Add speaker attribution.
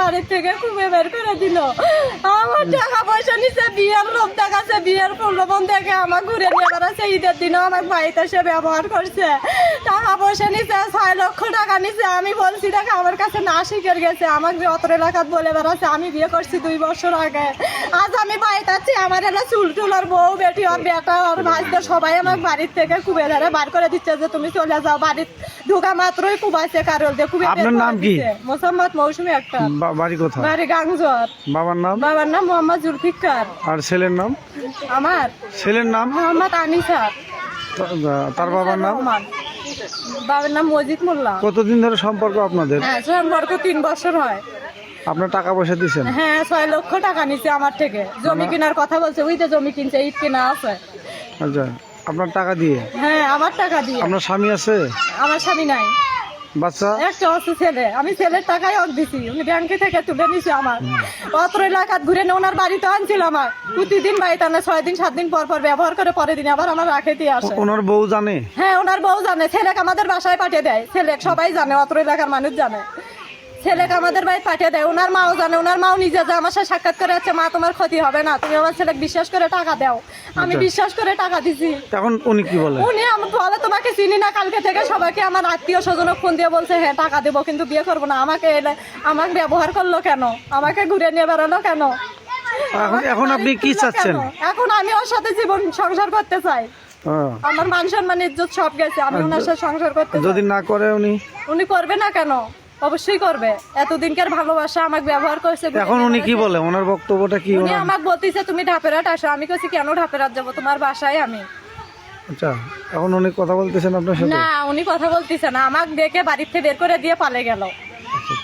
Speaker 1: বাড়ির থেকে খুবই বের করে দিল। আমার টাকা পয়সা নিচে বিয়ের লোক দেখাচ্ছে, বিয়ের প্রলোভন দেখে আমার ঘুরে নিয়ে বেড়াচ্ছে। ঈদের দিনও আমার বাড়িতে সে ব্যবহার করছে। টাকা পয়সা নিচে 6 লক্ষ টাকা নিচে। আমি বলছি টাকা আমার কাছে না শিখে গেছে, আমাকে অত এলাকাত বলে বেড়াচ্ছে। আমি বিয়ে করছি 2 বছর আগে। আজ আমি বাড়িতে আছি, আমার এলা চুল টুল আর বউ বেটি আর বেটা আর ভাইদের সবাই আমার বাড়ির থেকে কুবে ধরে বার করে দিচ্ছে যে তুমি চলে যাও। বাড়ির ঢোকা মাত্রই কুবাইছে কারল দিয়ে কুবে।
Speaker 2: আপনার নাম কি?
Speaker 1: মোসাম্মদ মৌসুমী আক্তার।
Speaker 2: বাড়ি কোথায়?
Speaker 1: বাড়ি গাংজর।
Speaker 2: বাবার নাম?
Speaker 1: বাবার নাম মোহাম্মদ জুলফিকার।
Speaker 2: আর ছেলের নাম?
Speaker 1: আমার
Speaker 2: ছেলের নাম?
Speaker 1: মোহাম্মদ আনিসা।
Speaker 2: তার বাবার নাম?
Speaker 1: বাবার নাম মজিদ মোল্লা।
Speaker 2: কতদিন ধরে সম্পর্ক আপনাদের?
Speaker 1: হ্যাঁ, সম্পর্ক 3 বছর হয়।
Speaker 2: আপনার টাকা পয়সা দিচ্ছেন?
Speaker 1: হ্যাঁ, 6 লক্ষ টাকা নিচ্ছে আমার থেকে। জমি কেনার কথা বলছে, ওই যে জমি কিনছে, ইট কেনা আছে।
Speaker 2: আচ্ছা, আপনার টাকা দিয়ে?
Speaker 1: হ্যাঁ, আমার টাকা দিয়ে।
Speaker 2: আপনার স্বামী আছে?
Speaker 1: আমার স্বামী নাই,
Speaker 2: বাচ্চা?
Speaker 1: একটা আছে ছেলে। আমি ছেলের টাকাই অক দিছি, উনি ব্যাংকে থেকে তুলে নিছে। আমার অত্র এলাকাত ঘুরে নিয়ে ওনার বাড়িতে আনছিল। আমার প্রতিদিন বাড়িতে আনে, 6 দিন 7 দিন পর পর ব্যবহার করে, পরের দিন আবার আমার রাখে দিয়ে আসে।
Speaker 2: ওনার বউ জানে?
Speaker 1: হ্যাঁ, ওনার বউ জানে। ছেলেকে আমাদের বাসায় পাঠিয়ে দেয়। ছেলে সবাই জানে, অত্র এলাকার মানুষ জানে। ছেলেকে আমাদের বাড়ি পাঠিয়ে দেয়। ওনার মাও জানে। ওনার মাও নিজে যে আমার সাথে সাক্ষাৎ করে আছে, মা তোমার ক্ষতি হবে না, তুমি আমার ছেলেকে বিশ্বাস করে টাকা দাও। আমি বিশ্বাস করে টাকা দিছি।
Speaker 2: এখন উনি কি বলে?
Speaker 1: উনি আমাকে বলে তোমাকে চিনি না, কালকে থেকে সবাইকে আমার আত্মীয় স্বজন ফোন দিয়ে বলছে হ্যাঁ টাকা দেবো, কিন্তু বিয়ে করবো না। আমাকে আমাকে ব্যবহার করলো কেন? আমাকে ঘুরে নিয়ে বেড়ালো কেন?
Speaker 2: এখন আপনি কি চাচ্ছেন?
Speaker 1: এখন আমি ওর সাথে জীবন সংসার করতে চাই। আমার মান সম্মান ইজ্জত সব গেছে। আমি ওনার সাথে সংসার করতে চাই।
Speaker 2: যদি না করে
Speaker 1: উনি করবে না কেন? অবশ্যই করবে। এতদিনকার ভালোবাসা আমাকে ব্যবহার করছে।
Speaker 2: এখন উনি কি বলে? ওনার বক্তব্যটা কি?
Speaker 1: উনি আমাকে বলতেছে তুমি ঢাপেরাট আসো। আমি কইছি কেন ঢাপেরাট যাবো, তোমার বাসায় আমি।
Speaker 2: আচ্ছা, এখন উনি কথা বলতেছেন আপনার সাথে?
Speaker 1: না, উনি কথা বলতেছে না। আমাকে দেখে বাড়ির থেকে বের করে দিয়ে পালে গেল।
Speaker 2: আচ্ছা।